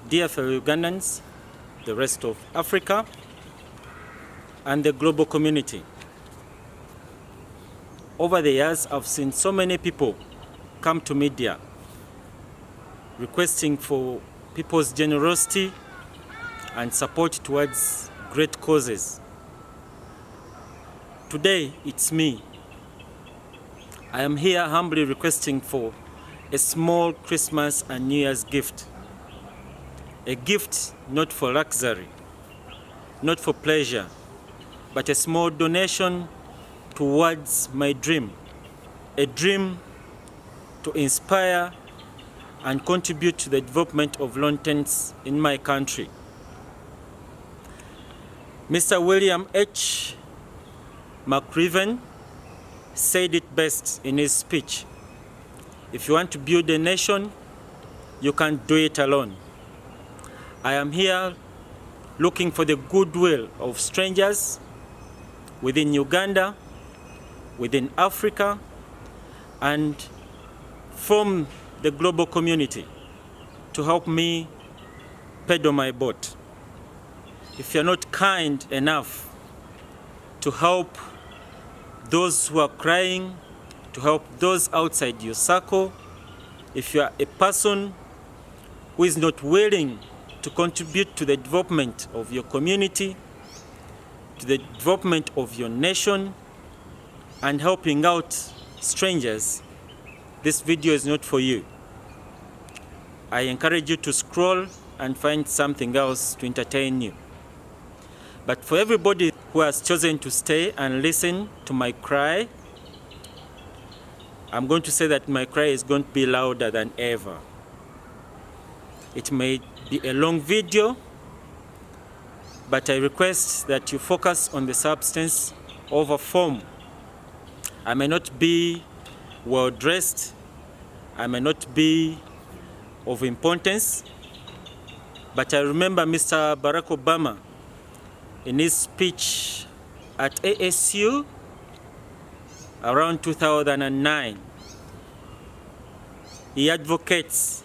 Dear fellow Ugandans, the rest of Africa, and the global community. Over the years, I've seen so many people come to media requesting for people's generosity and support towards great causes. Today, it's me. I am here humbly requesting for a small Christmas and New Year's gift. A gift not for luxury, not for pleasure, but a small donation towards my dream. A dream to inspire and contribute to the development of lawn tents in my country. Mr. William H. McRaven said it best in his speech. If you want to build a nation, you can't do it alone. I am here looking for the goodwill of strangers within Uganda, within Africa, and from the global community to help me pedal my boat. If you're not kind enough to help those who are crying, to help those outside your circle, if you are a person who is not willing to contribute to the development of your community, to the development of your nation, and helping out strangers, this video is not for you. I encourage you to scroll and find something else to entertain you. But for everybody who has chosen to stay and listen to my cry, I'm going to say that my cry is going to be louder than ever. It may be a long video, but I request that you focus on the substance over form. I may not be well dressed, I may not be of importance, but I remember Mr. Barack Obama in his speech at ASU around 2009. He advocates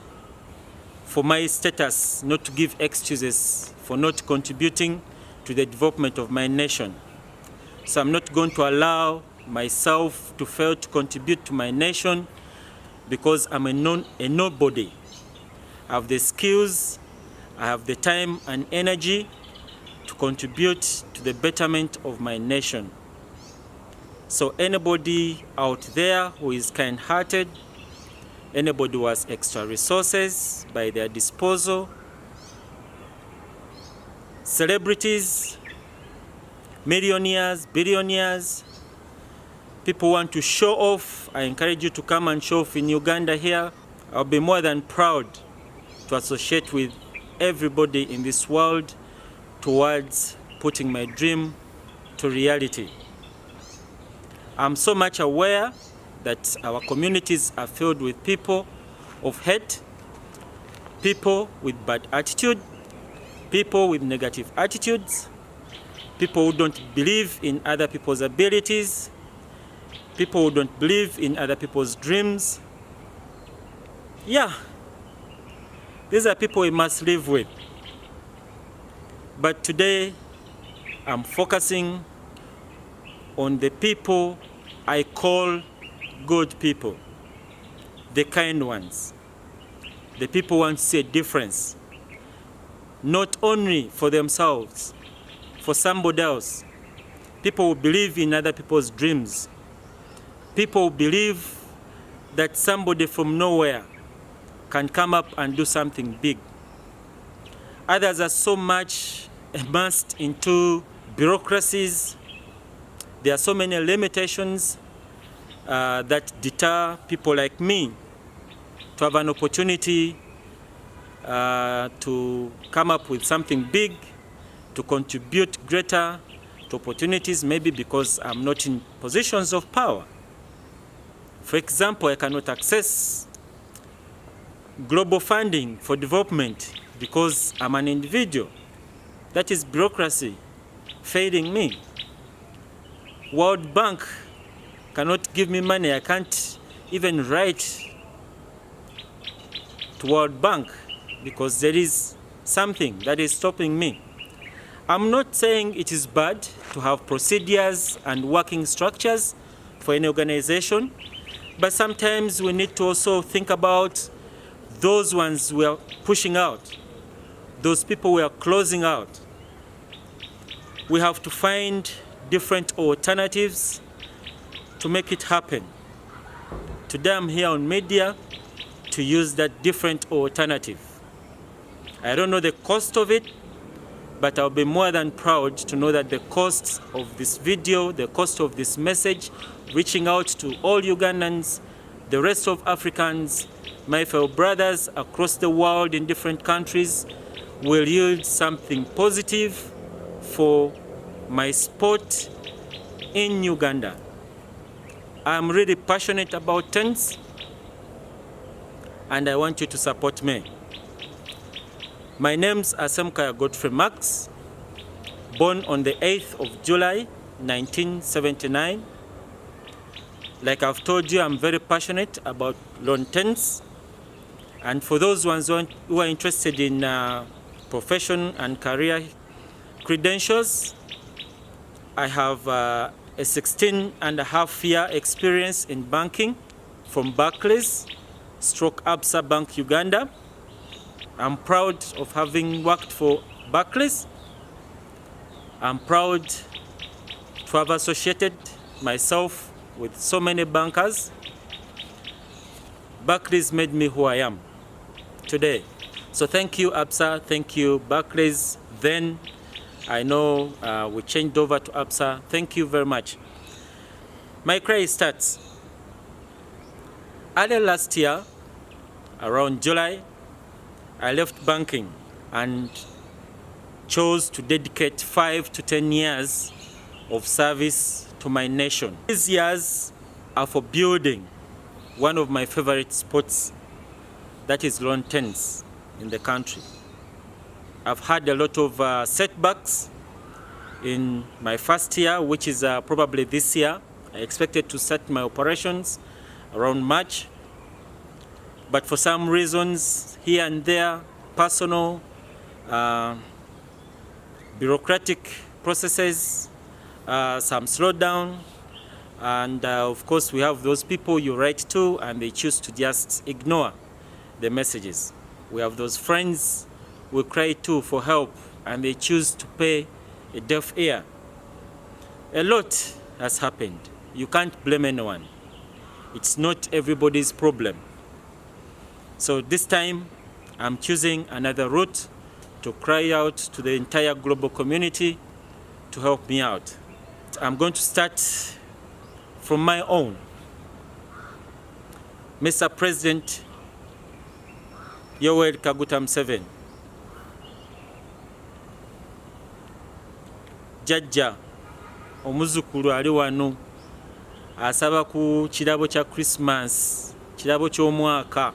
for my status not to give excuses for not contributing to the development of my nation. So I'm not going to allow myself to fail to contribute to my nation because I'm a nobody. I have the skills, I have the time and energy to contribute to the betterment of my nation. So anybody out there who is kind-hearted, anybody who has extra resources by their disposal, celebrities, millionaires, billionaires, people want to show off, I encourage you to come and show off in Uganda here. I'll be more than proud to associate with everybody in this world towards putting my dream to reality. I'm so much aware that our communities are filled with people of hate, people with bad attitude, people with negative attitudes, people who don't believe in other people's abilities, people who don't believe in other people's dreams. Yeah, these are people we must live with. But today, I'm focusing on the people I call good people, the kind ones, the people who want to see a difference, not only for themselves, for somebody else. People who believe in other people's dreams, people who believe that somebody from nowhere can come up and do something big. Others are so much immersed into bureaucracies. There are so many limitations that deter people like me to have an opportunity to come up with something big, to contribute greater to opportunities, maybe because I'm not in positions of power. For example, I cannot access global funding for development because I'm an individual. That is bureaucracy failing me. World Bank cannot give me money. I can't even write to World Bank because there is something that is stopping me. I'm not saying it is bad to have procedures and working structures for any organization, but sometimes we need to also think about those ones we are pushing out, those people we are closing out. We have to find different alternatives to make it happen. Today I'm here on media to use that different alternative. I don't know the cost of it, but I'll be more than proud to know that the cost of this video, the cost of this message, reaching out to all Ugandans, the rest of Africans, my fellow brothers across the world in different countries, will yield something positive for my sport in Uganda. I'm really passionate about tennis, and I want you to support me. My name's Name Semukaya Godfrey Max, born on the 8th of July, 1979. Like I've told you, I'm very passionate about lawn tennis. And for those ones who are interested in profession and career credentials, I have a 16.5-year experience in banking from Barclays, Absa Bank Uganda. I'm proud of having worked for Barclays. I'm proud to have associated myself with so many bankers. Barclays made me who I am today. So thank you, Absa. Thank you, Barclays. Then I know we changed over to Absa. Thank you very much. My career starts early last year, around July. I left banking and chose to dedicate 5 to 10 years of service to my nation. These years are for building one of my favorite sports, that is lawn tennis in the country. I've had a lot of setbacks in my first year, which is probably this year. I expected to start my operations around March, but for some reasons here and there, personal, bureaucratic processes, some slowdown, and of course we have those people you write to and they choose to just ignore the messages. We have those friends we cry to for help and they choose to pay a deaf ear. A lot has happened. You can't blame anyone. It's not everybody's problem. So this time I'm choosing another route to cry out to the entire global community to help me out. I'm going to start from my own. Mr. President Yoweri Kaguta Museveni, Jajja omuzukulu ali wano asaba ku kirabo kya Christmas, kirabo ky'omwaka,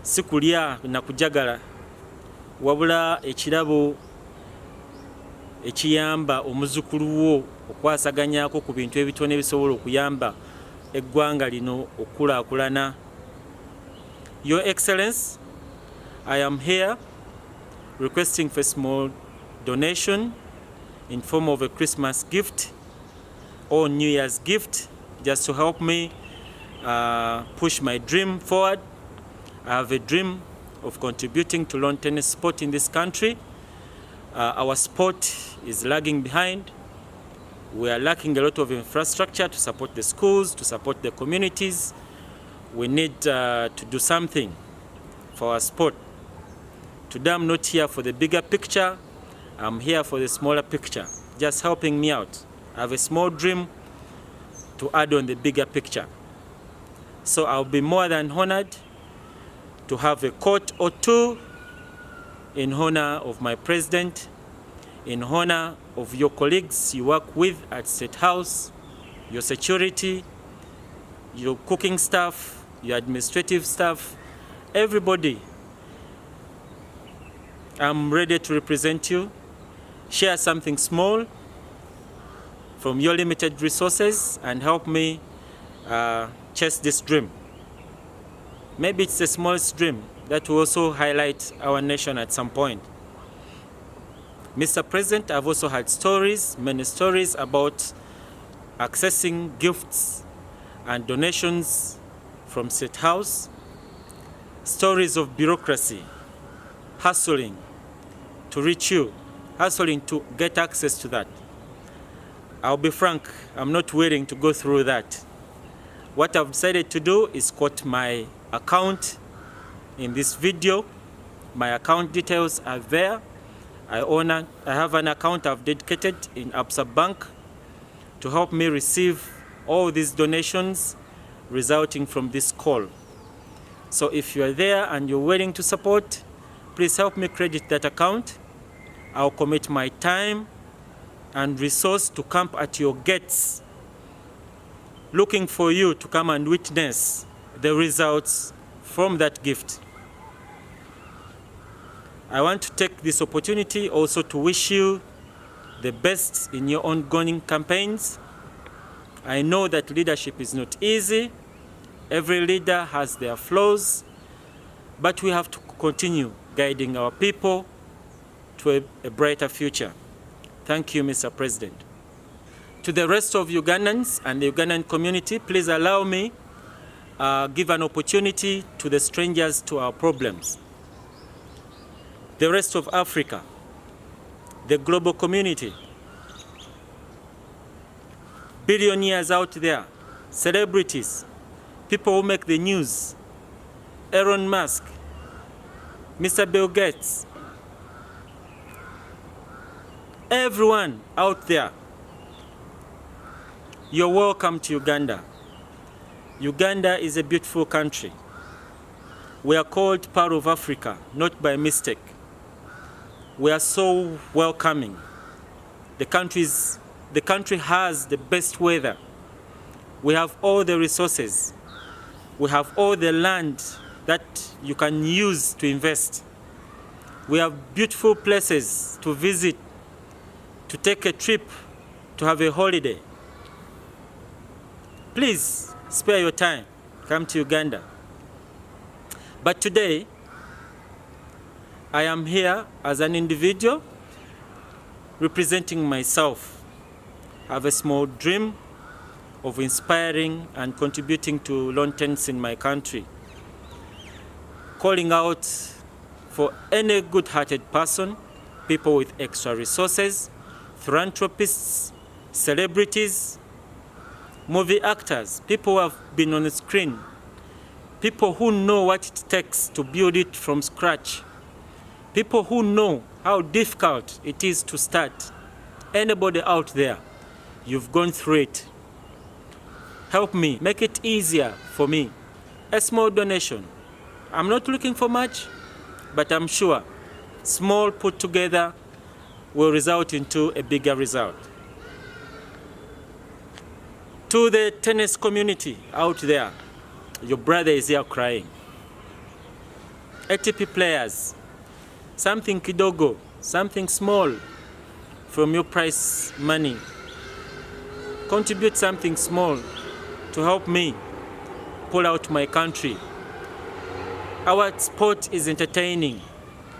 si kulya na kujagala, wabula ekirabo ekiyamba omuzukulu wo okwasaganyako ku bintu ebitono ebisobola okuyamba eggwanga lino okulaakulana. Your Excellency, I am here requesting for a small donation in form of a Christmas gift or New Year's gift, just to help me push my dream forward. I have a dream of contributing to lawn tennis sport in this country. Our sport is lagging behind. We are lacking a lot of infrastructure to support the schools, to support the communities. We need to do something for our sport. Today I'm not here for the bigger picture. I'm here for the smaller picture, just helping me out. I have a small dream to add on the bigger picture. So I'll be more than honored to have a court or two in honor of my president, in honor of your colleagues you work with at State House, your security, your cooking staff, your administrative staff, everybody. I'm ready to represent you. Share something small from your limited resources and help me chase this dream. Maybe it's the smallest dream, that will also highlight our nation at some point. Mr. President, I've also had stories, many stories about accessing gifts and donations from State House, stories of bureaucracy, hustling to reach you, hustling to get access to that. I'll be frank, I'm not willing to go through that. What I've decided to do is quote my account in this video. My account details are there. I have an account I've dedicated in Absa Bank to help me receive all these donations resulting from this call. So if you are there and you're willing to support, please help me credit that account. I'll commit my time and resource to camp at your gates, looking for you to come and witness the results from that gift. I want to take this opportunity also to wish you the best in your ongoing campaigns. I know that leadership is not easy. Every leader has their flaws, but we have to continue guiding our people to a brighter future. Thank you, Mr. President. To the rest of Ugandans and the Ugandan community, please allow me give an opportunity to the strangers to our problems. The rest of Africa, the global community, billionaires out there, celebrities, people who make the news, Elon Musk, Mr. Bill Gates, everyone out there, you're welcome to Uganda. Uganda is a beautiful country. We are called part of Africa, not by mistake. We are so welcoming. The country has the best weather. We have all the resources. We have all the land that you can use to invest. We have beautiful places to visit, to take a trip, to have a holiday. Please spare your time, come to Uganda. But today, I am here as an individual representing myself. I have a small dream of inspiring and contributing to long terms in my country. Calling out for any good-hearted person, people with extra resources, philanthropists, celebrities, movie actors, people who have been on the screen, people who know what it takes to build it from scratch, people who know how difficult it is to start. Anybody out there, you've gone through it. Help me, make it easier for me. A small donation. I'm not looking for much, but I'm sure small put together will result into a bigger result. To the tennis community out there, your brother is here crying. ATP players, something kidogo, something small from your prize money. Contribute something small to help me pull out my country. Our sport is entertaining.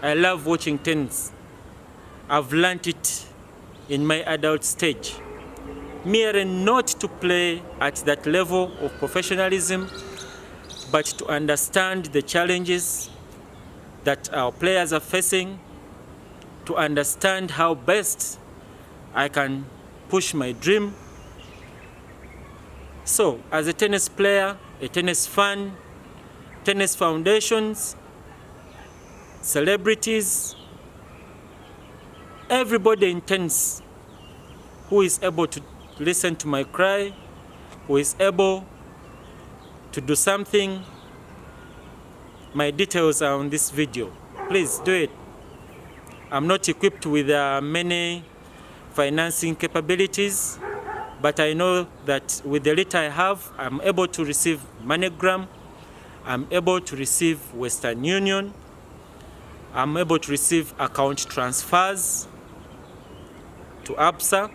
I love watching tennis. I've learned it in my adult stage. Merely not to play at that level of professionalism, but to understand the challenges that our players are facing, to understand how best I can push my dream. So, as a tennis player, a tennis fan, tennis foundations, celebrities, everybody in tennis who is able to listen to my cry, who is able to do something, my details are on this video. Please do it. I'm not equipped with many financing capabilities, but I know that with the little I have, I'm able to receive MoneyGram, I'm able to receive Western Union, I'm able to receive account transfers to Absa.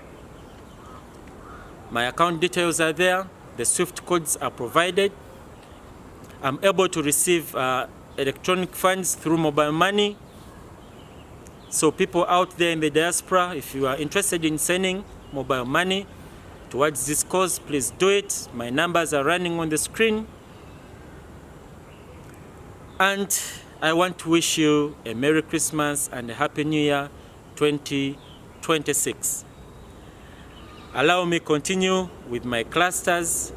My account details are there, the SWIFT codes are provided. I'm able to receive electronic funds through mobile money. So people out there in the diaspora, if you are interested in sending mobile money towards this cause, please do it. My numbers are running on the screen. And I want to wish you a Merry Christmas and a Happy New Year 2026. Allow me continue with my clusters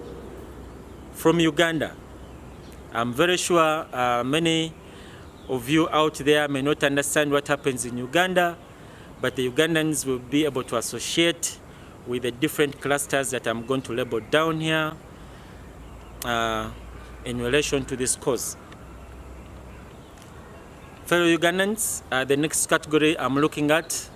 from Uganda. I'm very sure many of you out there may not understand what happens in Uganda, but the Ugandans will be able to associate with the different clusters that I'm going to label down here in relation to this cause. Fellow Ugandans, the next category I'm looking at,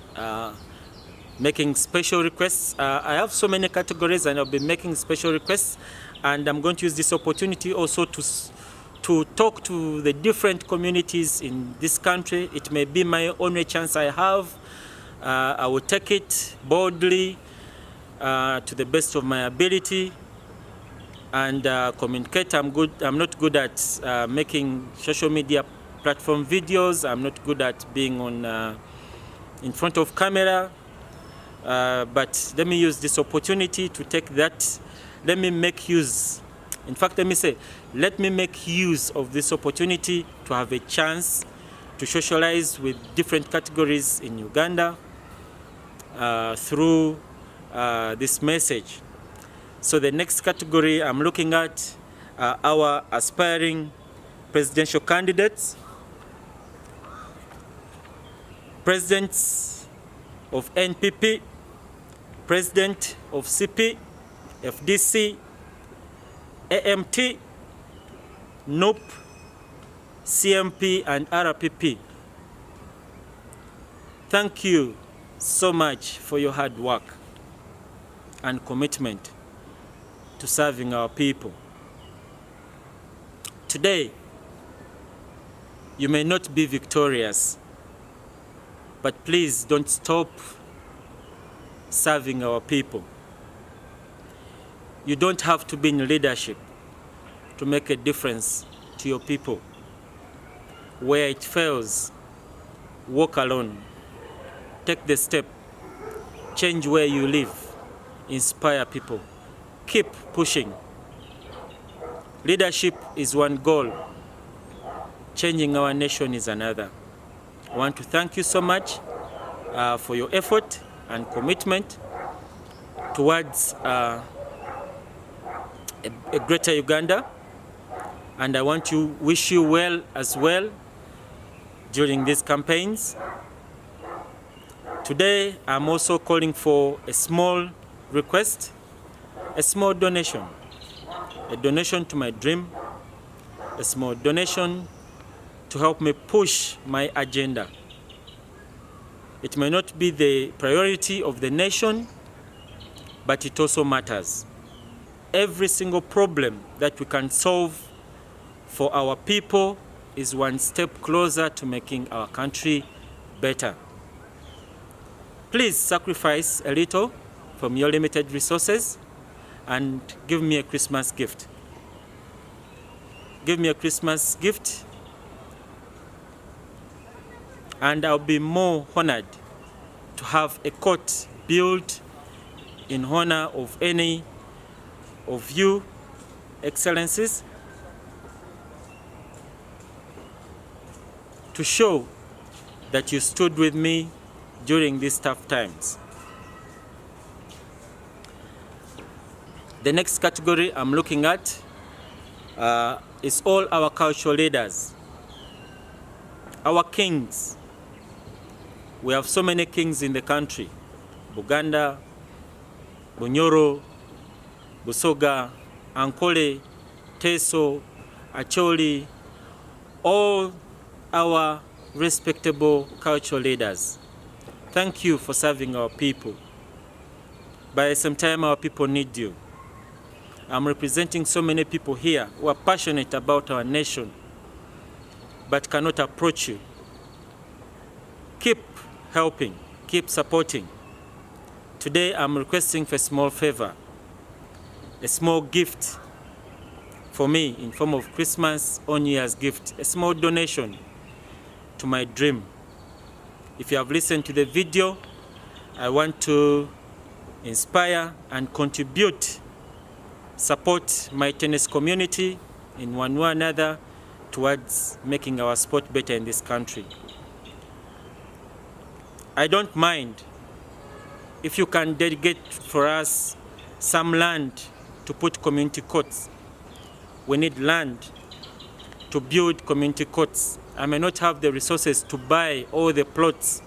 making special requests. I have so many categories and I'll be making special requests, and I'm going to use this opportunity also to talk to the different communities in this country. It may be my only chance I have. I will take it boldly to the best of my ability and communicate. I'm not good at making social media platform videos. I'm not good at being on in front of camera. But let me use this opportunity to take that. Let me make use. In fact, let me make use of this opportunity to have a chance to socialize with different categories in Uganda through this message. So the next category I'm looking at are our aspiring presidential candidates, presidents of NPP, president of CP, FDC, AMT, NOP, CMP, and RPP. Thank you so much for your hard work and commitment to serving our people. Today, you may not be victorious, but please don't stop serving our people. You don't have to be in leadership to make a difference to your people. Where it fails, walk alone. Take the step. Change where you live. Inspire people. Keep pushing. Leadership is one goal. Changing our nation is another. I want to thank you so much for your effort and commitment towards a greater Uganda, and I want to wish you well as well during these campaigns. Today, I'm also calling for a small request, a small donation, a donation to my dream, a small donation to help me push my agenda. It may not be the priority of the nation, but it also matters. Every single problem that we can solve for our people is one step closer to making our country better. Please sacrifice a little from your limited resources and give me a Christmas gift. Give me a Christmas gift, and I'll be more honored to have a court built in honor of any of you, excellencies, to show that you stood with me during these tough times. The next category I'm looking at is all our cultural leaders, our kings. We have so many kings in the country: Buganda, Bunyoro, Busoga, Ankole, Teso, Acholi, all our respectable cultural leaders. Thank you for serving our people. By some time, our people need you. I'm representing so many people here who are passionate about our nation, but cannot approach you. Keep helping, keep supporting. Today, I'm requesting for a small favor, a small gift for me in form of Christmas or New Year's gift, a small donation to my dream. If you have listened to the video, I want to inspire and contribute, support my tennis community in one way or another towards making our sport better in this country. I don't mind if you can dedicate for us some land to put community courts. We need land to build community courts. I may not have the resources to buy all the plots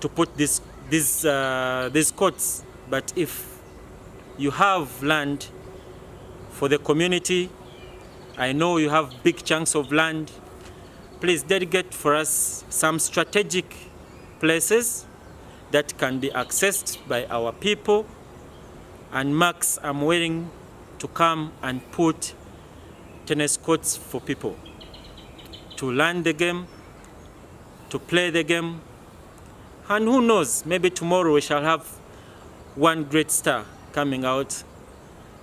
to put these courts, but if you have land for the community, I know you have big chunks of land, please dedicate for us some strategic places that can be accessed by our people. And Max, I'm willing to come and put tennis courts for people to learn the game, to play the game, and who knows, maybe tomorrow we shall have one great star coming out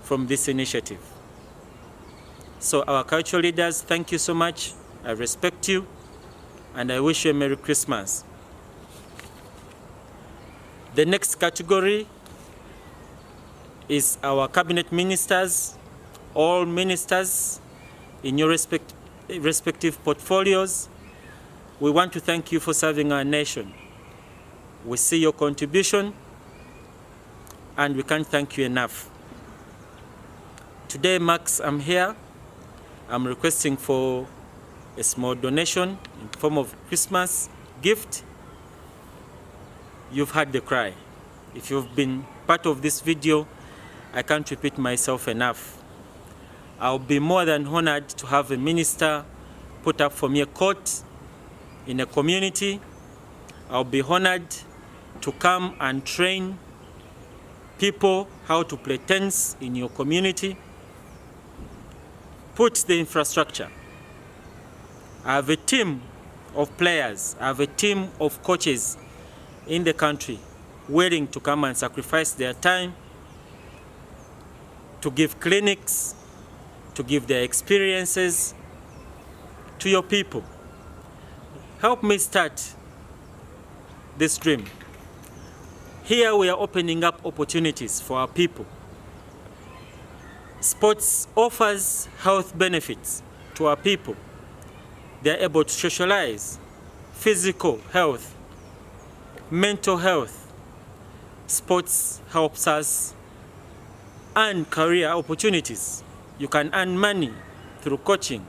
from this initiative. So our cultural leaders, thank you so much. I respect you, and I wish you a Merry Christmas. The next category is our cabinet ministers, all ministers in your respective portfolios. We want to thank you for serving our nation. We see your contribution, and we can't thank you enough. Today, Max, I'm here. I'm requesting for a small donation in the form of Christmas gift. You've heard the cry. If you've been part of this video, I can't repeat myself enough. I'll be more than honored to have a minister put up for me a court in a community. I'll be honored to come and train people how to play tennis in your community. Put the infrastructure. I have a team of players, I have a team of coaches in the country willing to come and sacrifice their time to give clinics, to give their experiences to your people. Help me start this dream. Here we are opening up opportunities for our people. Sports offers health benefits to our people. They're able to socialize, physical health, mental health. Sports helps us earn career opportunities. You can earn money through coaching,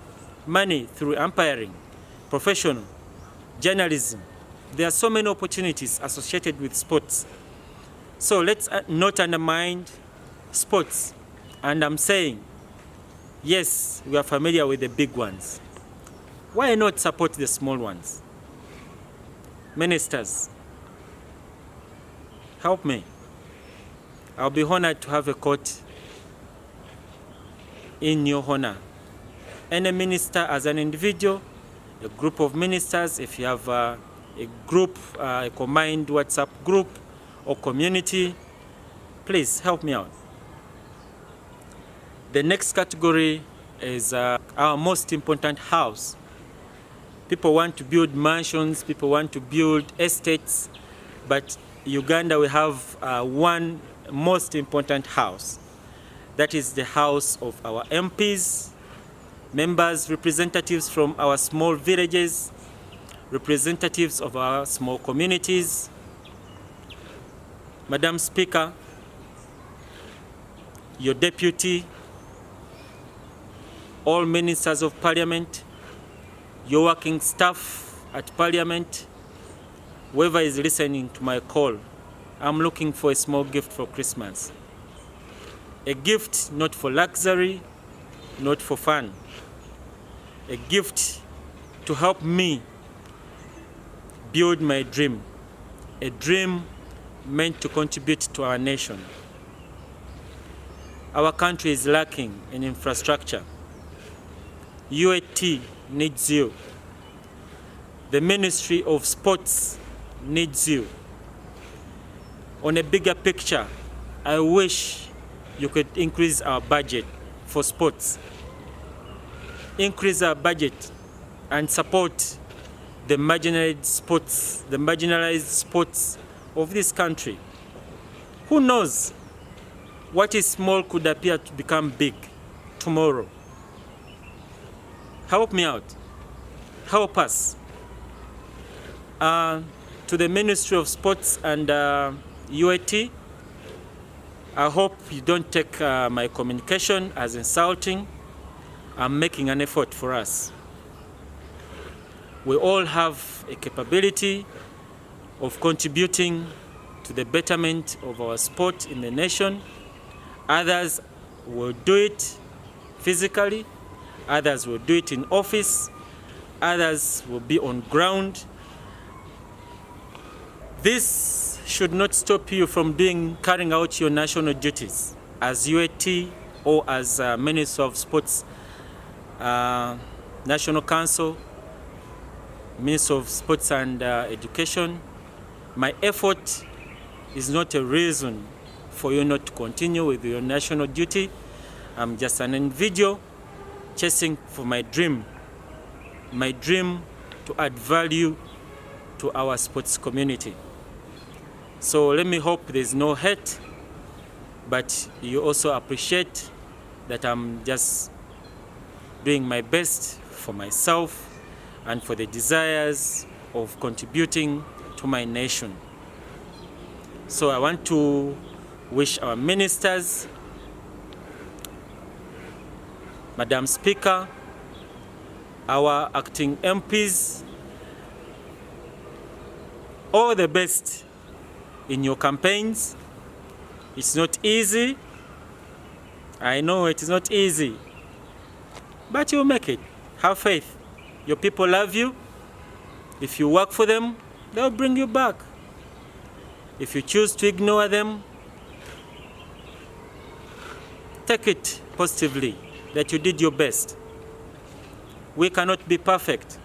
money through umpiring, professional, journalism. There are so many opportunities associated with sports. So let's not undermine sports. And I'm saying, yes, we are familiar with the big ones. Why not support the small ones? Ministers, help me. I'll be honored to have a court in your honor. Any minister as an individual, a group of ministers, if you have a group, a combined WhatsApp group or community, please help me out. The next category is our most important house. People want to build mansions, people want to build estates, but Uganda we have one most important house. That is the house of our MPs, members, representatives from our small villages, representatives of our small communities. Madam Speaker, your deputy, all ministers of Parliament, your working staff at Parliament, whoever is listening to my call, I'm looking for a small gift for Christmas. A gift not for luxury, not for fun. A gift to help me build my dream. A dream meant to contribute to our nation. Our country is lacking in infrastructure. UAT needs you. The Ministry of Sports needs you. On a bigger picture, I wish you could increase our budget for sports, increase our budget, and support the marginalized sports of this country. Who knows? What is small could appear to become big tomorrow. Help me out. Help us. To the Ministry of Sports and UAT, I hope you don't take my communication as insulting. I'm making an effort for us. We all have a capability of contributing to the betterment of our sport in the nation. Others will do it physically, others will do it in office, others will be on ground. This should not stop you from carrying out your national duties as UAT or as Minister of Sports, National Council, Minister of Sports and Education. My effort is not a reason for you not to continue with your national duty. I'm just an individual chasing for my dream to add value to our sports community. So let me hope there's no hate, but you also appreciate that I'm just doing my best for myself and for the desires of contributing to my nation. So I want to wish our ministers, Madam Speaker, our acting MPs, all the best in your campaigns. It's not easy. I know it is not easy, but you'll make it. Have faith. Your people love you. If you work for them, they'll bring you back. If you choose to ignore them, take it positively that you did your best. We cannot be perfect,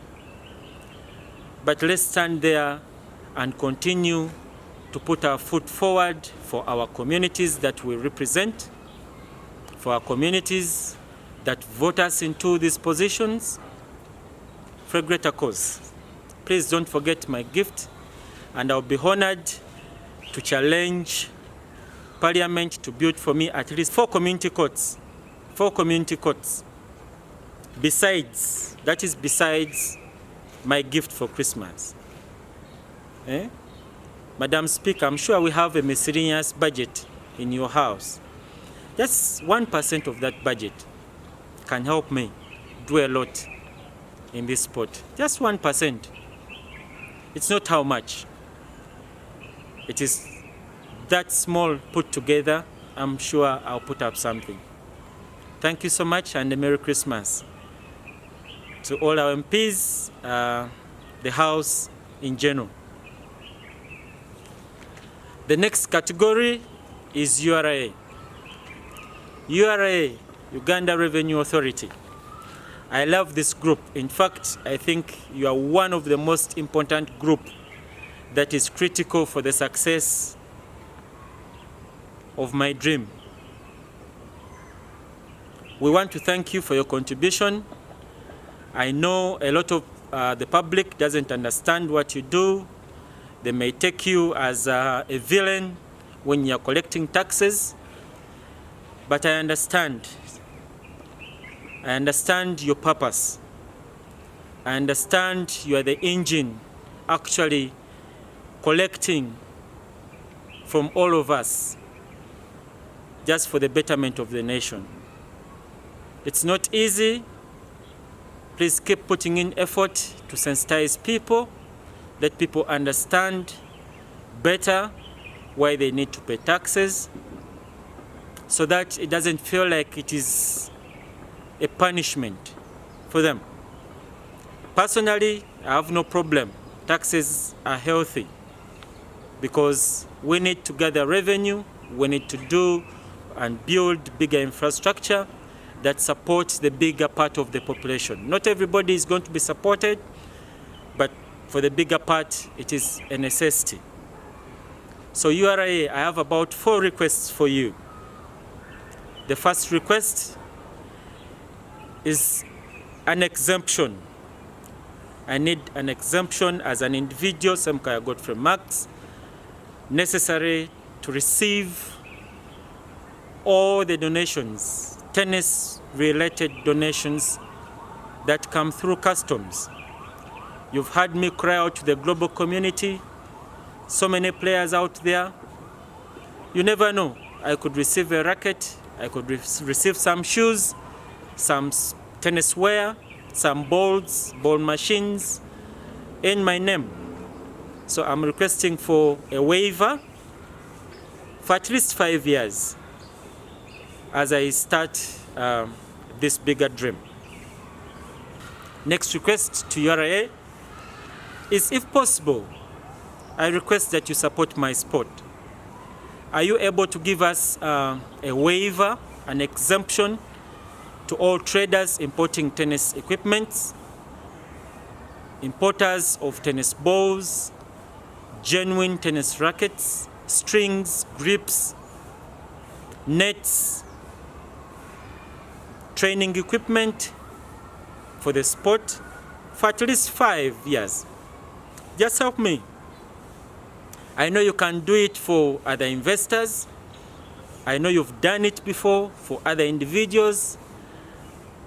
but let's stand there and continue to put our foot forward for our communities that we represent, for our communities that vote us into these positions, for a greater cause. Please don't forget my gift, and I'll be honored to challenge Parliament to build for me at least 4 community courts. 4 community courts. Besides my gift for Christmas. Madam Speaker, I'm sure we have a miscellaneous budget in your house. Just 1% of that budget can help me do a lot in this sport. Just 1%. It's not how much. It is that small put together. I'm sure I'll put up something. Thank you so much, and a Merry Christmas to all our MPs, the House in general. The next category is URA. URA, Uganda Revenue Authority. I love this group. In fact, I think you are one of the most important group that is critical for the success of my dream. We want to thank you for your contribution. I know a lot of the public doesn't understand what you do. They may take you as a villain when you're collecting taxes, but I understand. I understand your purpose. I understand you are the engine actually collecting from all of us just for the betterment of the nation. It's not easy. Please keep putting in effort to sensitize people, let people understand better why they need to pay taxes, so that it doesn't feel like it is a punishment for them. Personally, I have no problem. Taxes are healthy because we need to gather revenue, we need to do and build bigger infrastructure that supports the bigger part of the population. Not everybody is going to be supported, but for the bigger part, it is a necessity. So URA, I have about 4 requests for you. The first request is an exemption. I need an exemption as an individual, Semukaya Godfrey Max, necessary to receive all the donations, tennis-related donations that come through customs. You've heard me cry out to the global community, so many players out there. You never know. I could receive a racket, I could receive some shoes, some tennis wear, some balls, ball machines in my name. So I'm requesting for a waiver for at least 5 years as I start this bigger dream. Next request to URA is, if possible, I request that you support my sport. Are you able to give us a waiver, an exemption to all traders importing tennis equipment, importers of tennis balls, genuine tennis rackets, strings, grips, nets, training equipment for the sport for at least 5 years? Just help me. I know you can do it for other investors. I know you've done it before for other individuals.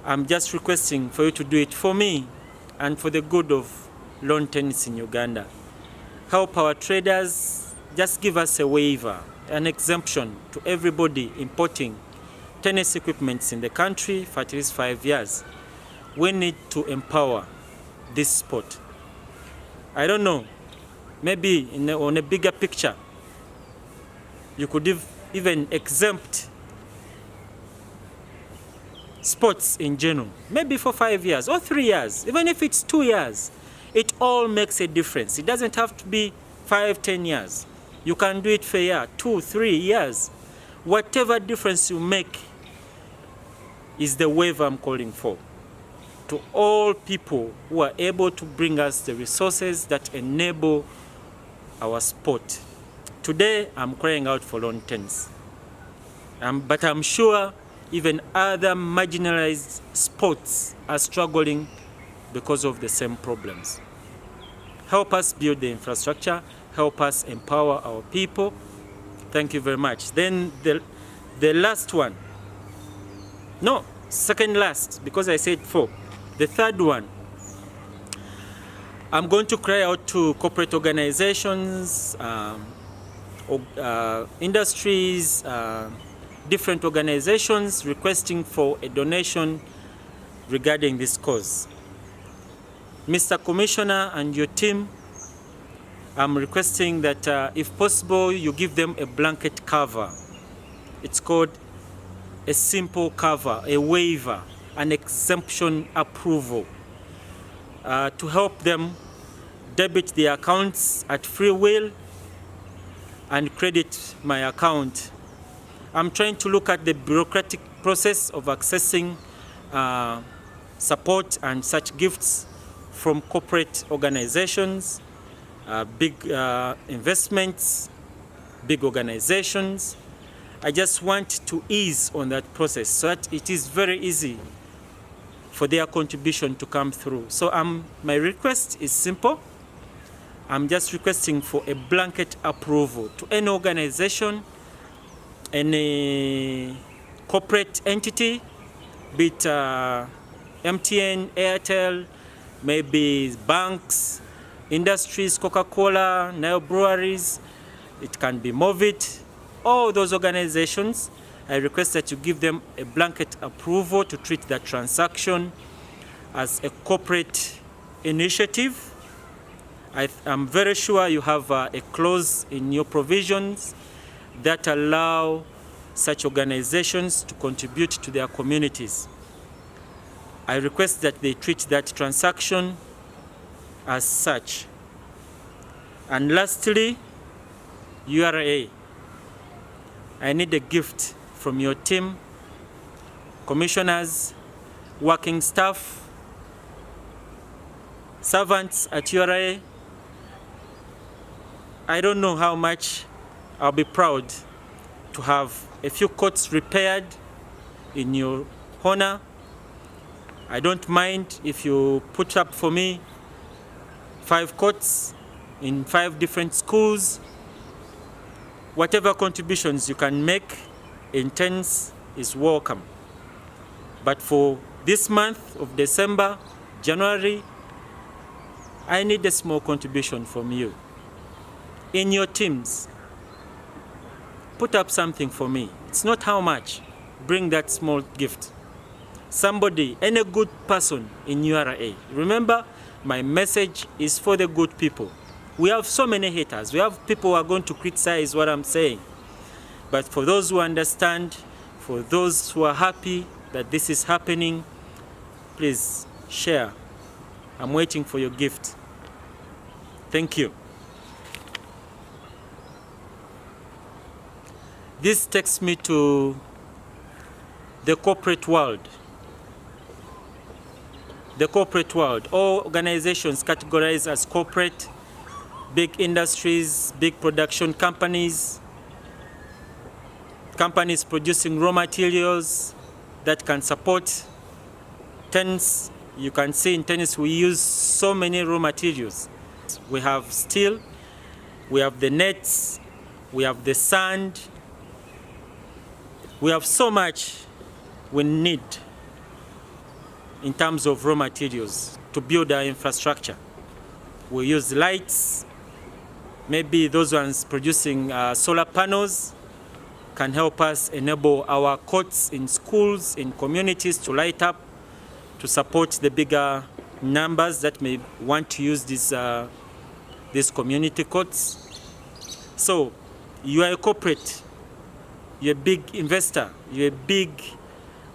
I'm just requesting for you to do it for me and for the good of lawn tennis in Uganda. Help our traders. Just give us a waiver, an exemption to everybody importing tennis equipment in the country for at least 5 years. We need to empower this sport. I don't know, maybe on a bigger picture, you could even exempt sports in general, maybe for 5 years or 3 years, even if it's 2 years. It all makes a difference. It doesn't have to be 5, 10 years. You can do it for a year, 2, 3 years. Whatever difference you make is the waiver I'm calling for. To all people who are able to bring us the resources that enable our sport. Today, I'm crying out for lawn tennis. But I'm sure even other marginalized sports are struggling because of the same problems. Help us build the infrastructure. Help us empower our people. Thank you very much. Then the last one. No, second last, because I said 4. The third one. I'm going to cry out to corporate organizations, industries, different organizations requesting for a donation regarding this cause. Mr. Commissioner and your team, I'm requesting that if possible, you give them a blanket cover. It's called a simple cover, a waiver, an exemption approval to help them debit their accounts at free will and credit my account. I'm trying to look at the bureaucratic process of accessing support and such gifts from corporate organizations, big investments, big organizations. I just want to ease on that process so that it is very easy for their contribution to come through. So my request is simple. I'm just requesting for a blanket approval to any organization, any corporate entity, be it MTN, Airtel, maybe banks, industries, Coca-Cola, Nile breweries, it can be Movit, all those organizations. I request that you give them a blanket approval to treat that transaction as a corporate initiative. I'm very sure you have a clause in your provisions that allow such organizations to contribute to their communities. I request that they treat that transaction as such. And lastly, URA. I need a gift from your team, commissioners, working staff, servants at URA. I don't know how much. I'll be proud to have a few courts repaired in your honor, I don't mind if you put up for me 5 courts in 5 different schools. Whatever contributions you can make in tens is welcome. But for this month of December, January, I need a small contribution from you. In your teams, put up something for me. It's not how much. Bring that small gift. Somebody, any good person in URA. Remember, my message is for the good people. We have so many haters. We have people who are going to criticize what I'm saying. But for those who understand, for those who are happy that this is happening, please share. I'm waiting for your gift. Thank you. This takes me to the corporate world. The corporate world. All organizations categorized as corporate, big industries, big production companies, companies producing raw materials that can support tens. You can see in tennis we use so many raw materials. We have steel, we have the nets, we have the sand. We have so much we need in terms of raw materials to build our infrastructure. We use lights. Maybe those ones producing solar panels can help us enable our courts in schools, in communities to light up, to support the bigger numbers that may want to use these community courts. So you are a corporate, you're a big investor, you're a big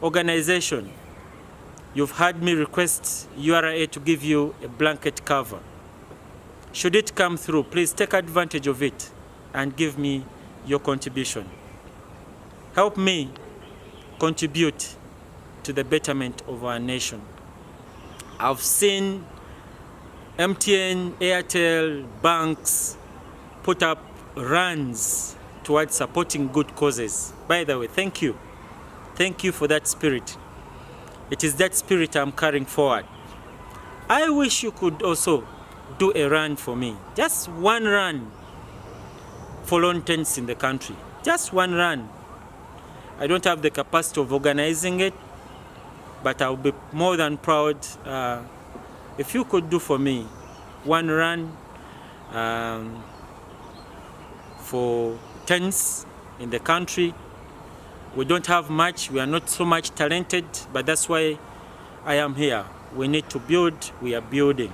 organization. You've had me request URA to give you a blanket cover. Should it come through, please take advantage of it and give me your contribution. Help me contribute to the betterment of our nation. I've seen MTN, Airtel, banks put up runs towards supporting good causes. By the way, thank you. Thank you for that spirit. It is that spirit I'm carrying forward. I wish you could also do a run for me. Just one run for lawn tents in the country. Just one run. I don't have the capacity of organizing it, but I'll be more than proud if you could do for me one run for tents in the country. We don't have much, we are not so much talented, but that's why I am here. We need to build, we are building.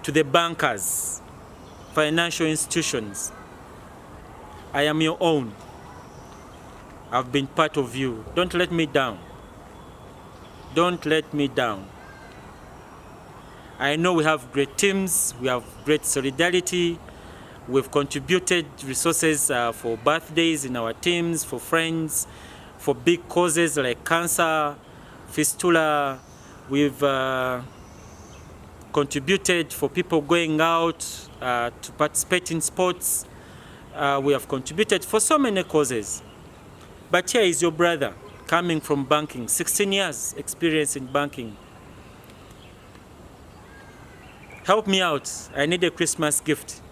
To the bankers, financial institutions, I am your own. I've been part of you. Don't let me down. Don't let me down. I know we have great teams, we have great solidarity. We've contributed resources for birthdays in our teams, for friends, for big causes like cancer, fistula. We've contributed for people going out to participate in sports. We have contributed for so many causes. But here is your brother coming from banking, 16 years experience in banking. Help me out. I need a Christmas gift.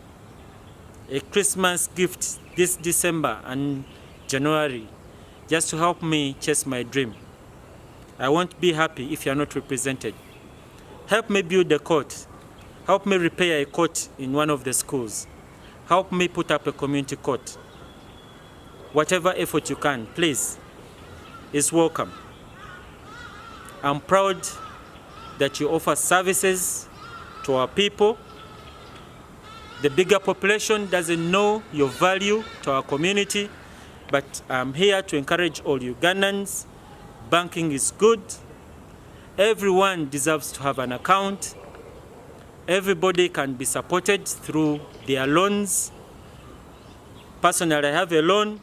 A Christmas gift this December and January, just to help me chase my dream. I won't be happy if you're not represented. Help me build a court. Help me repair a court in one of the schools. Help me put up a community court. Whatever effort you can, please, is welcome. I'm proud that you offer services to our people. The bigger population doesn't know your value to our community, but I'm here to encourage all Ugandans. Banking is good. Everyone deserves to have an account. Everybody can be supported through their loans. Personally, I have a loan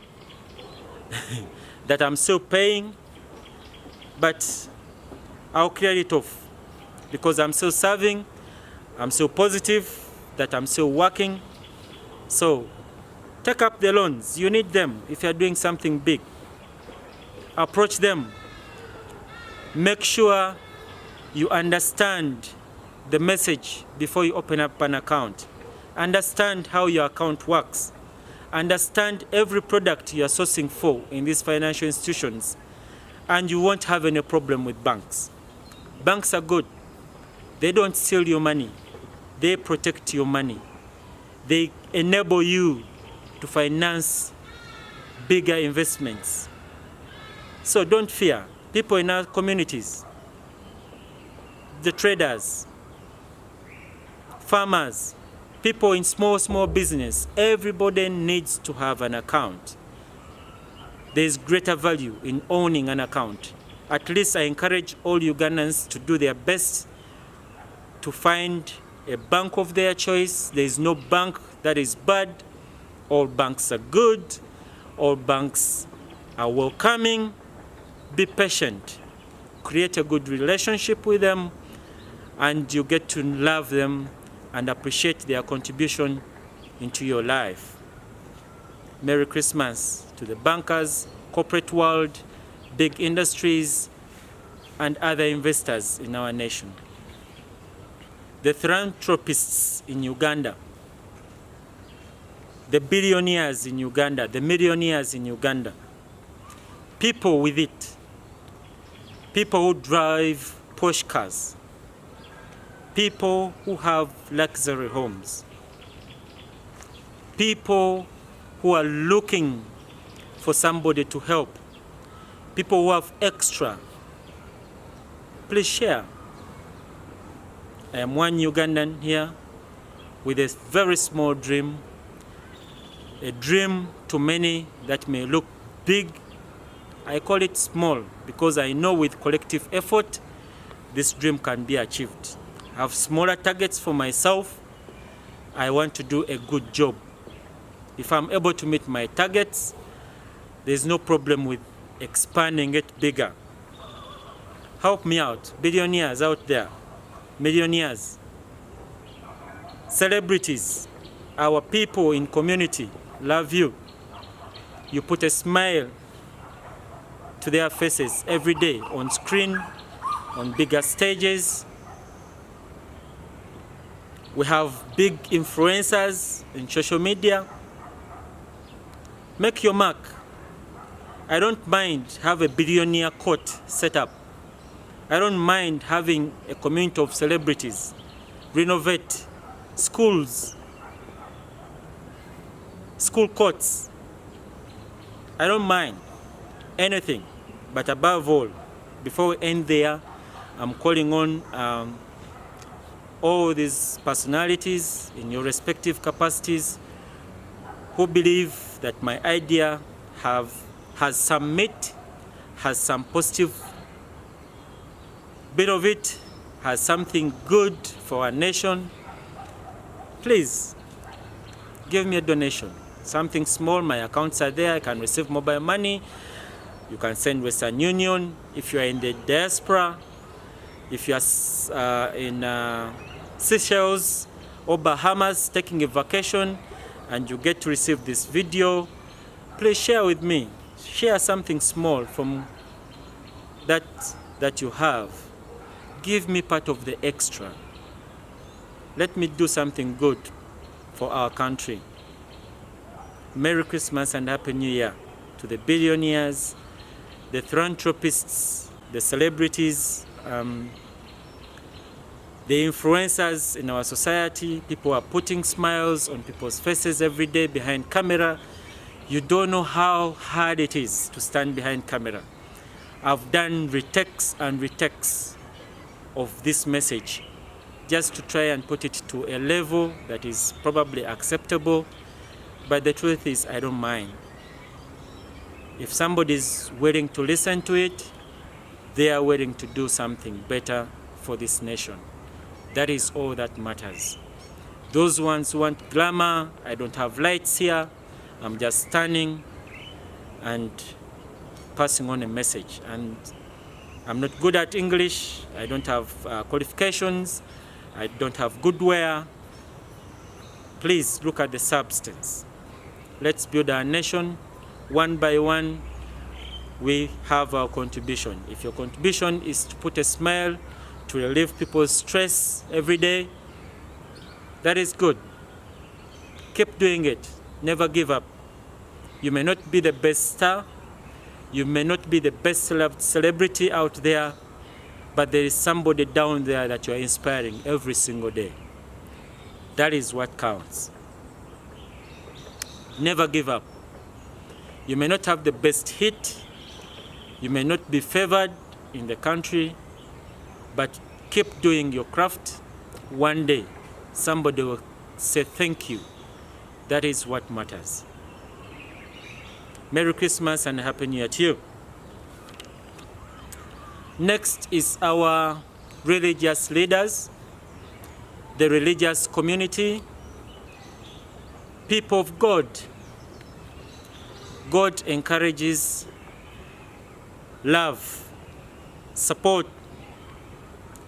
that I'm still paying, but I'll clear it off because I'm still serving, I'm still positive that I'm still working. So take up the loans. You need them if you're doing something big. Approach them. Make sure You understand the message before you open up an account. Understand how your account works. Understand every product you are sourcing for in these financial institutions, and you won't have any problem with banks. Banks are good. They don't steal your money. They protect your money. They enable you to finance bigger investments. So don't fear. People in our communities, the traders, farmers, people in small business, everybody needs to have an account. There is greater value in owning an account. At least I encourage all Ugandans to do their best to find a bank of their choice. There is no bank that is bad. All banks are good. All banks are welcoming. Be patient. Create a good relationship with them, and you get to love them and appreciate their contribution into your life. Merry Christmas to the bankers, corporate world, big industries, and other investors in our nation. The philanthropists in Uganda, the billionaires in Uganda, the millionaires in Uganda, people with it, people who drive Porsche cars, people who have luxury homes, people who are looking for somebody to help, people who have extra. Please share. I am one Ugandan here with a very small dream, a dream to many that may look big. I call it small because I know with collective effort, this dream can be achieved. I have smaller targets for myself. I want to do a good job. If I'm able to meet my targets, there's no problem with expanding it bigger. Help me out, billionaires out there, millionaires, celebrities, our people in community love you. You put a smile to their faces every day on screen, on bigger stages. We have big influencers in social media. Make your mark. I don't mind have a billionaire court set up. I don't mind having a community of celebrities, renovate schools, school courts. I don't mind anything, but above all, before we end there, I'm calling on all these personalities in your respective capacities who believe that my idea has some meat, has some positive bit of it, has something good for our nation. Please give me a donation, something small. My accounts are there. I can receive mobile money. You can send Western Union. If you are in the diaspora, if you are in Seychelles or Bahamas taking a vacation and you get to receive this video, please share with me. Share something small from that you have. Give me part of the extra. Let me do something good for our country. Merry Christmas and Happy New Year to the billionaires, the philanthropists, the celebrities, the influencers in our society. People are putting smiles on people's faces every day behind camera. You don't know how hard it is to stand behind camera. I've done retakes and retakes of this message just to try and put it to a level that is probably acceptable. But the truth is, I don't mind. If somebody is willing to listen to it, they are willing to do something better for this nation. That is all that matters. Those ones who want glamour, I don't have lights here. I'm just standing and passing on a message. And I'm not good at English. I don't have qualifications. I don't have good wear. Please look at the substance. Let's build our nation one by one. We have our contribution. If your contribution is to put a smile to relieve people's stress every day. That is good. Keep doing it. Never give up. You may not be the best star, you may not be the best celebrity out there, but there is somebody down there that you are inspiring every single day. That is what counts. Never give up. You may not have the best hit, you may not be favored in the country, but keep doing your craft. One day, somebody will say thank you. That is what matters. Merry Christmas and Happy New Year to you. Next is our religious leaders, the religious community, people of God. God encourages love, support,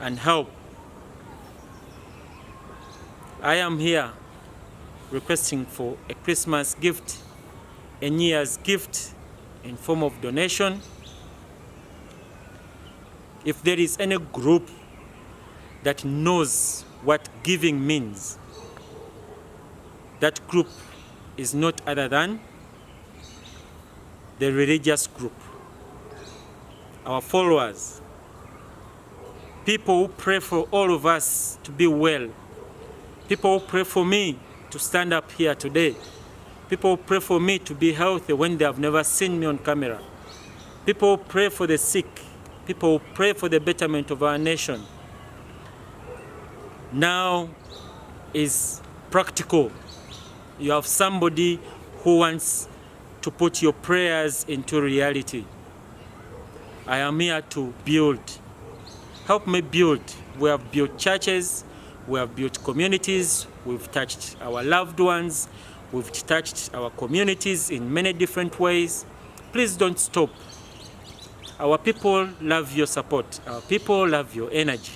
and help. I am here requesting for a Christmas gift, a New Year's gift in form of donation. If there is any group that knows what giving means, that group is not other than the religious group. Our followers, people who pray for all of us to be well, people who pray for me to stand up here today, people who pray for me to be healthy when they have never seen me on camera, people who pray for the sick, people who pray for the betterment of our nation. Now is practical. You have somebody who wants to put your prayers into reality. I am here to build. Help me build. We have built churches, we have built communities, we've touched our loved ones, we've touched our communities in many different ways. Please don't stop. Our people love your support. Our people love your energy.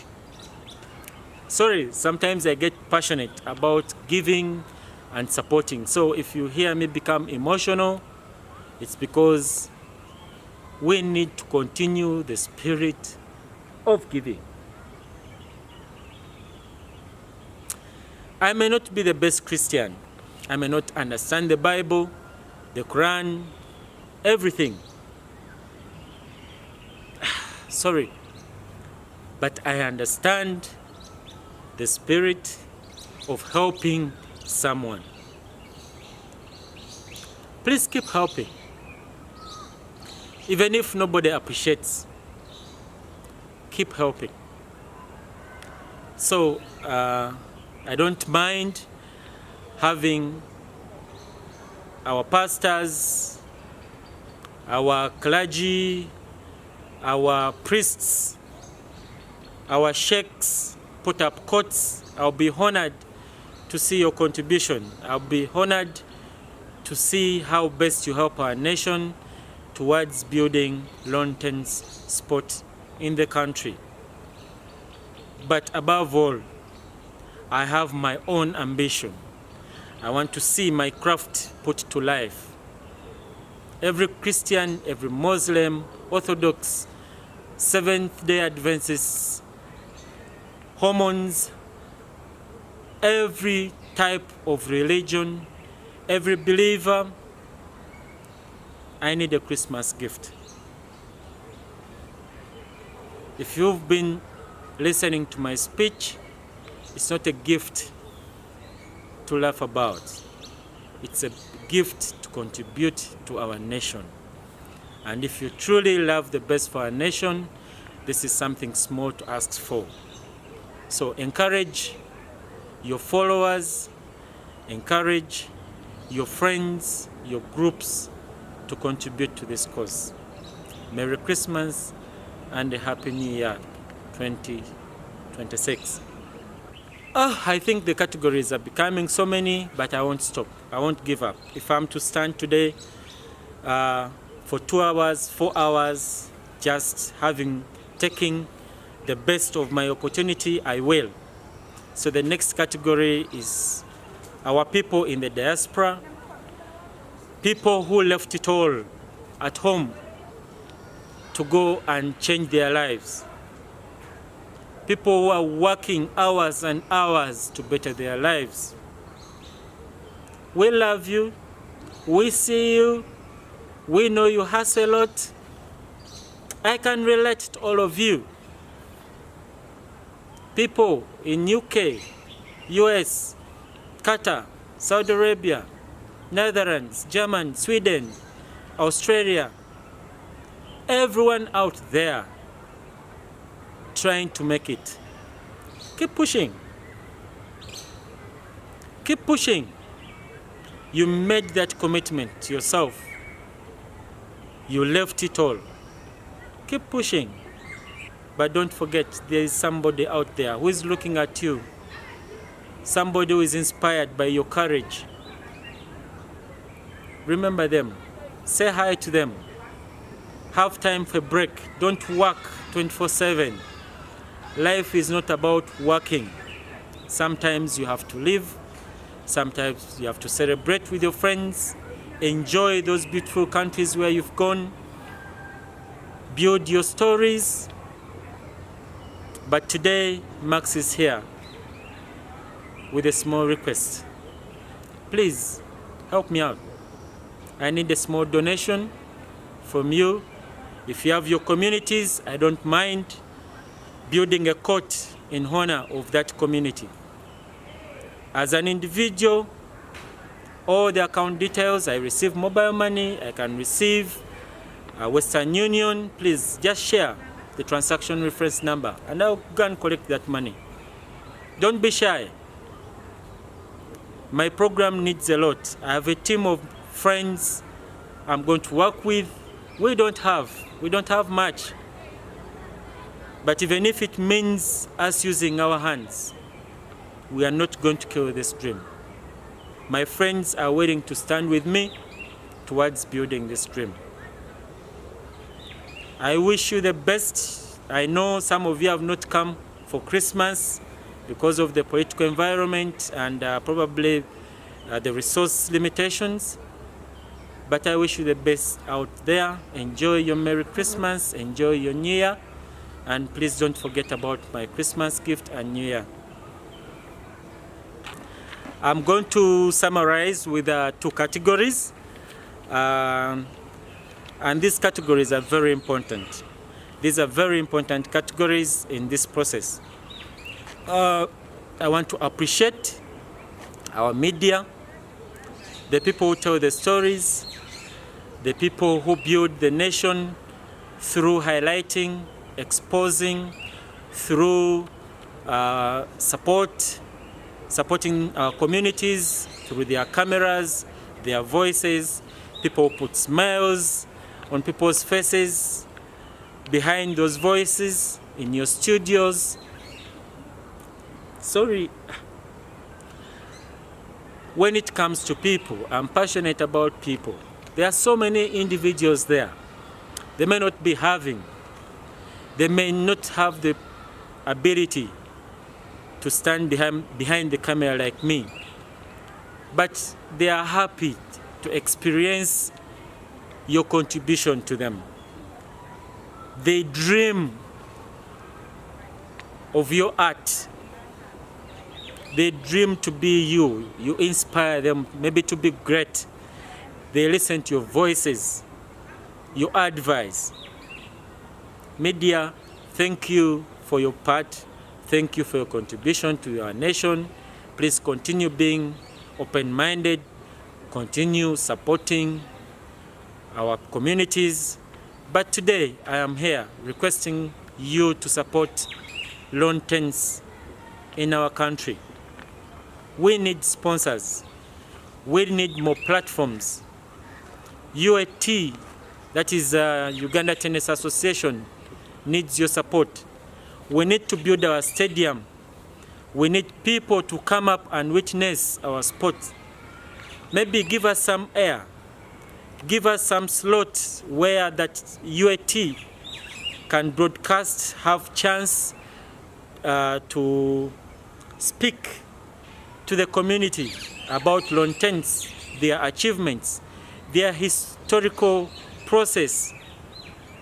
Sorry, sometimes I get passionate about giving and supporting. So if you hear me become emotional, it's because we need to continue the spirit of giving. I may not be the best Christian. I may not understand the Bible, the Quran, everything. Sorry, but I understand the spirit of helping someone. Please keep helping. Even if nobody appreciates, keep helping. So I don't mind having our pastors, our clergy, our priests, our sheikhs put up coats. I'll be honored to see your contribution. I'll be honored to see how best you help our nation towards building lawn tennis sport in the country. But above all, I have my own ambition. I want to see my craft put to life. Every Christian, every Muslim, Orthodox, Seventh-day Adventists, Mormons, every type of religion, every believer, I need a Christmas gift. If you've been listening to my speech, it's not a gift to laugh about. It's a gift to contribute to our nation. And if you truly love the best for our nation, this is something small to ask for. So encourage your followers, encourage your friends, your groups to contribute to this cause. Merry Christmas and a Happy New Year 2026. I think the categories are becoming so many, but I won't stop. I won't give up. If I'm to stand today for 2 hours, 4 hours, just taking the best of my opportunity, I will. So the next category is our people in the diaspora, people who left it all at home to go and change their lives. people who are working hours and hours to better their lives. We love you. We see you. We know you hustle a lot. I can relate to all of you. People in UK, US, Qatar, Saudi Arabia, Netherlands, Germany, Sweden, Australia, everyone out there trying to make it. Keep pushing. Keep pushing. You made that commitment to yourself. You left it all. Keep pushing. But don't forget, there is somebody out there who is looking at you. Somebody who is inspired by your courage. Remember them. Say hi to them. Have time for a break. Don't work 24/7. Life is not about working. Sometimes you have to live. Sometimes you have to celebrate with your friends. Enjoy those beautiful countries where you've gone. Build your stories. But today, Max is here with a small request. Please, help me out. I need a small donation from you. If you have your communities, I don't mind building a court in honor of that community. As an individual, all the account details, I receive mobile money, I can receive Western Union. Please just share the transaction reference number and I'll go and collect that money. Don't be shy. My program needs a lot. I have a team of friends I'm going to work with. We don't have much. But even if it means us using our hands, we are not going to kill this dream. My friends are willing to stand with me towards building this dream. I wish you the best. I know some of you have not come for Christmas because of the political environment and probably the resource limitations. But I wish you the best out there. Enjoy your Merry Christmas, enjoy your New Year, and please don't forget about my Christmas gift and New Year. I'm going to summarize with 2 categories. And these categories are very important. These are very important categories in this process. I want to appreciate our media, the people who tell the stories, the people who build the nation through highlighting, exposing, through supporting our communities through their cameras, their voices. People put smiles on people's faces, behind those voices, in your studios. Sorry. When it comes to people, I'm passionate about people. There are so many individuals there. They may not be having, they may not have the ability to stand behind the camera like me, but they are happy to experience your contribution to them. They dream of your art. They dream to be you. You inspire them maybe to be great. They listen to your voices, your advice. Media, thank you for your part. Thank you for your contribution to our nation. Please continue being open-minded. Continue supporting our communities. But today, I am here requesting you to support lawn tents in our country. We need sponsors. We need more platforms. UAT, that is Uganda Tennis Association, needs your support. We need to build our stadium. We need people to come up and witness our sport. Maybe give us some air. Give us some slots where that UAT can broadcast, have chance to speak to the community about lawn tents, their achievements, their historical process,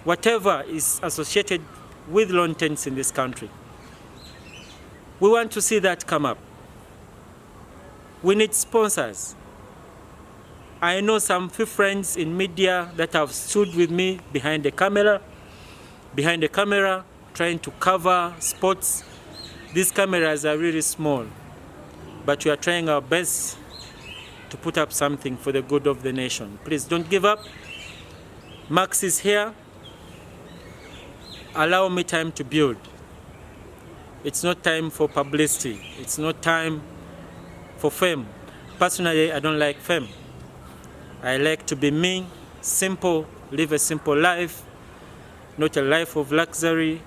whatever is associated with lawn tents in this country. We want to see that come up. We need sponsors. I know some few friends in media that have stood with me behind the camera, trying to cover sports. These cameras are really small, but we are trying our best to put up something for the good of the nation. Please don't give up. Max is here. Allow me time to build. It's not time for publicity. It's not time for fame. Personally, I don't like fame. I like to be me, simple, live a simple life, not a life of luxury,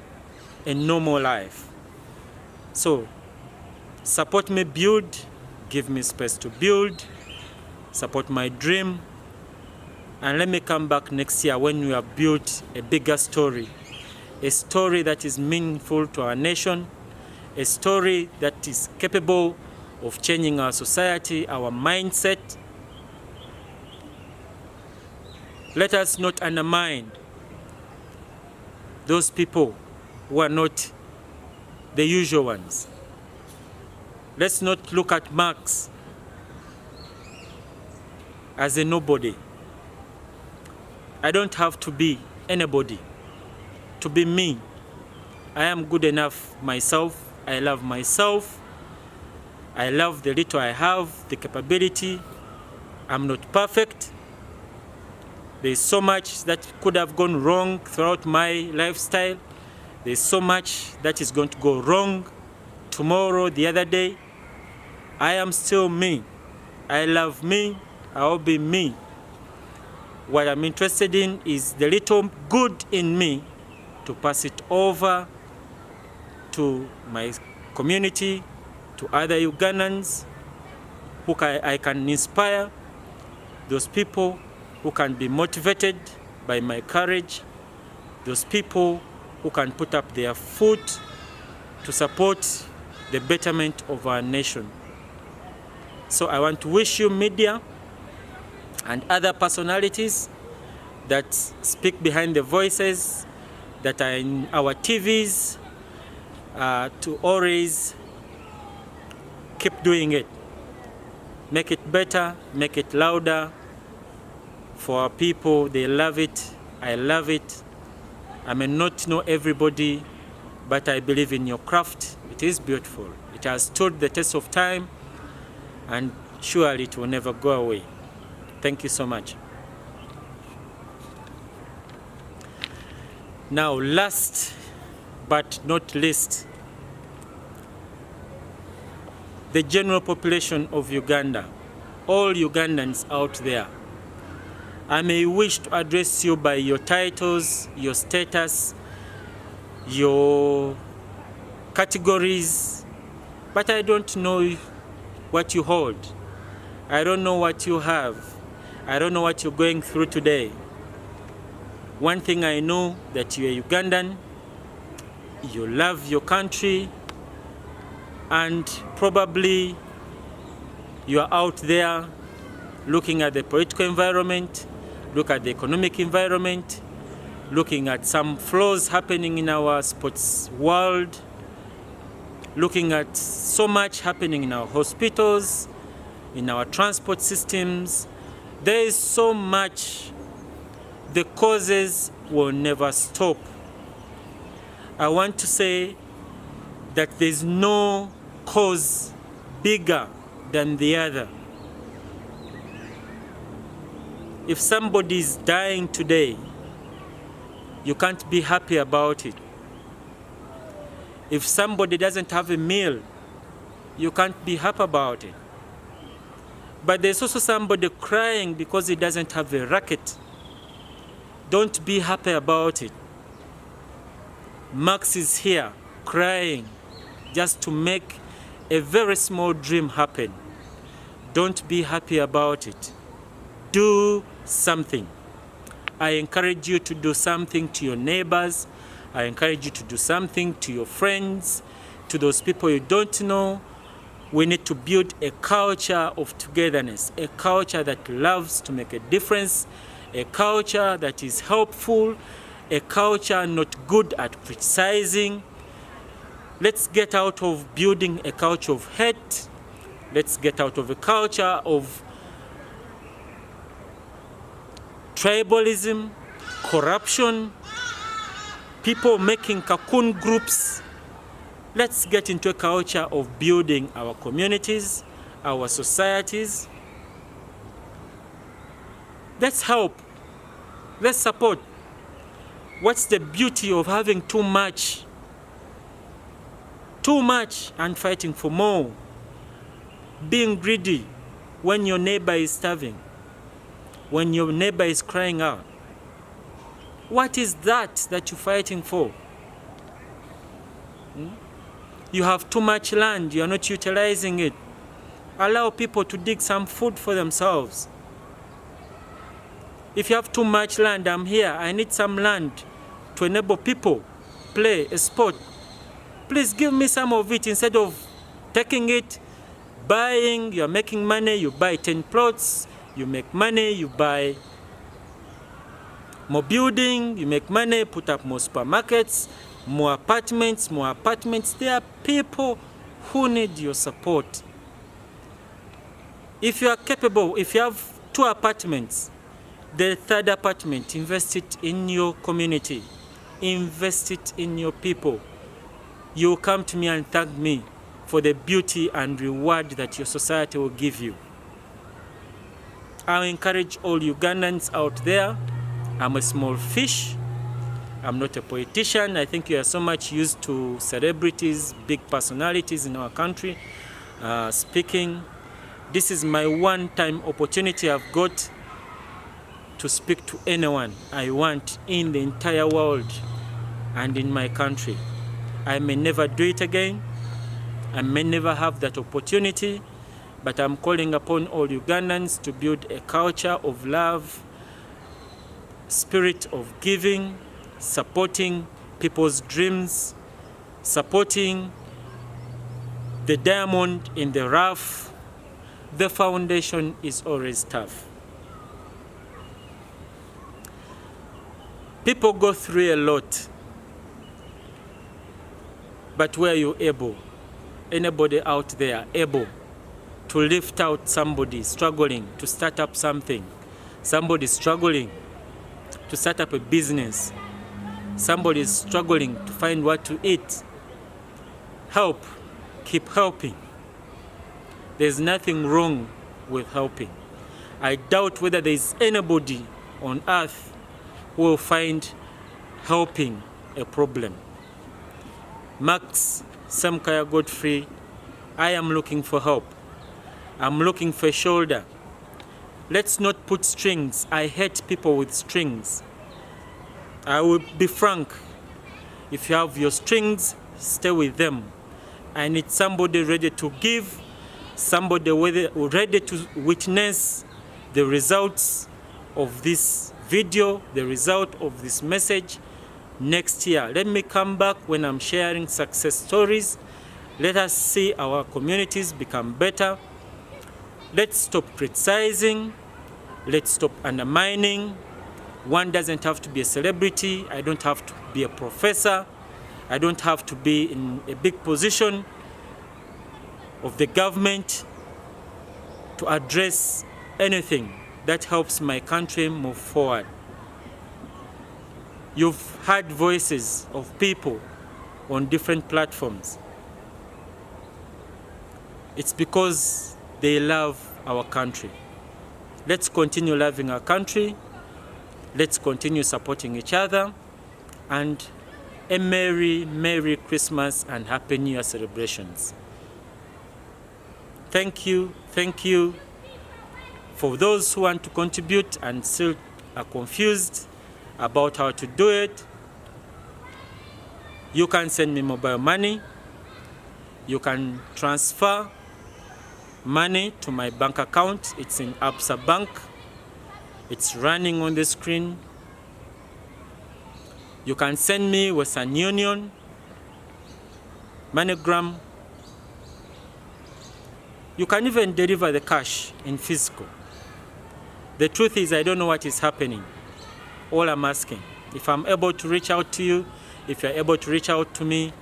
a normal life. So, support me build, give me space to build, support my dream, and let me come back next year when we have built a bigger story, a story that is meaningful to our nation, a story that is capable of changing our society, our mindset. Let us not undermine those people who are not the usual ones. Let's not look at Max as a nobody. I don't have to be anybody to be me. I am good enough myself. I love myself. I love the little I have, the capability. I'm not perfect. There's so much that could have gone wrong throughout my lifestyle. There's so much that is going to go wrong tomorrow, the other day. I am still me. I love me. I will be me. What I'm interested in is the little good in me to pass it over to my community, to other Ugandans who I can inspire, those people who can be motivated by my courage, those people who can put up their foot to support the betterment of our nation. So I want to wish you, media and other personalities that speak behind the voices that are in our TVs, to always keep doing it. Make it better, make it louder for our people. They love it. I love it. I may not know everybody, but I believe in your craft. It is beautiful. It has stood the test of time, and surely it will never go away. Thank you so much. Now, last but not least, the general population of Uganda, all Ugandans out there. I may wish to address you by your titles, your status, your categories, but I don't know what you hold. I don't know what you have. I don't know what you're going through today. One thing I know, that you're a Ugandan, you love your country, and probably you are out there looking at the political environment, look at the economic environment, looking at some flaws happening in our sports world, looking at so much happening in our hospitals, in our transport systems. There is so much. The causes will never stop. I want to say that there's no cause bigger than the other. If somebody is dying today, you can't be happy about it. If somebody doesn't have a meal, you can't be happy about it. But there's also somebody crying because he doesn't have a racket. Don't be happy about it. Max is here crying just to make a very small dream happen. Don't be happy about it. Do something. I encourage you to do something to your neighbors. I encourage you to do something to your friends, to those people you don't know. We need to build a culture of togetherness, a culture that loves to make a difference, a culture that is helpful, a culture not good at criticizing, Let's get out of building a culture of hate. Let's get out of a culture of tribalism, corruption, people making cocoon groups. Let's get into a culture of building our communities, our societies. Let's help. Let's support. What's the beauty of having too much? Too much and fighting for more. Being greedy when your neighbor is starving, when your neighbor is crying out. What is that you're fighting for? You have too much land, you are not utilizing it. Allow people to dig some food for themselves. If you have too much land, I'm here, I need some land to enable people play a sport. Please give me some of it instead of taking it, buying, you're making money, you buy 10 plots, you make money, you buy more building, you make money, put up more supermarkets, more apartments, more apartments. There are people who need your support. If you are capable, if you have 2 apartments, the 3rd apartment, invest it in your community. Invest it in your people. You will come to me and thank me for the beauty and reward that your society will give you. I encourage all Ugandans out there. I'm a small fish. I'm not a politician. I think you are so much used to celebrities, big personalities in our country speaking. This is my one-time opportunity I've got to speak to anyone I want in the entire world and in my country. I may never do it again. I may never have that opportunity, but I'm calling upon all Ugandans to build a culture of love, spirit of giving, supporting people's dreams, supporting the diamond in the rough. The foundation is always tough. People go through a lot, but were you able, anybody out there able to lift out somebody struggling to start up something, somebody struggling to start up a business, somebody is struggling to find what to eat? Help. Keep helping. There's nothing wrong with helping. I doubt whether there's anybody on earth who will find helping a problem. Max Semukaya Godfrey, I am looking for help. I'm looking for a shoulder. Let's not put strings. I hate people with strings. I will be frank. If you have your strings, stay with them. I need somebody ready to give, somebody ready to witness the results of this video, the result of this message next year. Let me come back when I'm sharing success stories. Let us see our communities become better. Let's stop criticizing. Let's stop undermining. One doesn't have to be a celebrity. I don't have to be a professor. I don't have to be in a big position of the government to address anything that helps my country move forward. You've heard voices of people on different platforms. It's because they love our country. Let's continue loving our country. Let's continue supporting each other. And a Merry, Merry Christmas and Happy New Year celebrations. Thank you for those who want to contribute and still are confused about how to do it. You can send me mobile money. You can transfer money to my bank account. It's in Absa Bank. It's running on the screen. You can send me Western Union, MoneyGram. You can even deliver the cash in physical. The truth is, I don't know what is happening. All I'm asking, if I'm able to reach out to you, if you're able to reach out to me,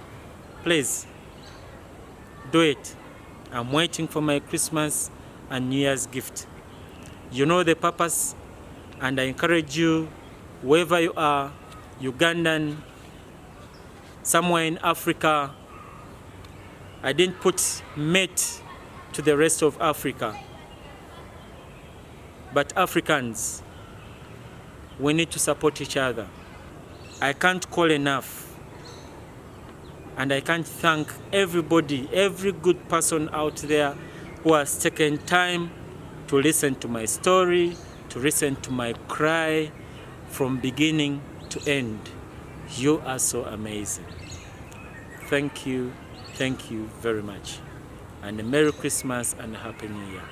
Please, do it. I'm waiting for my Christmas and New Year's gift. You know the purpose, and I encourage you, wherever you are, Ugandan, somewhere in Africa. I didn't put mate to the rest of Africa. But Africans, we need to support each other. I can't call enough. And I can't thank everybody, every good person out there who has taken time to listen to my story, to listen to my cry from beginning to end. You are so amazing. Thank you very much. And a Merry Christmas and a Happy New Year.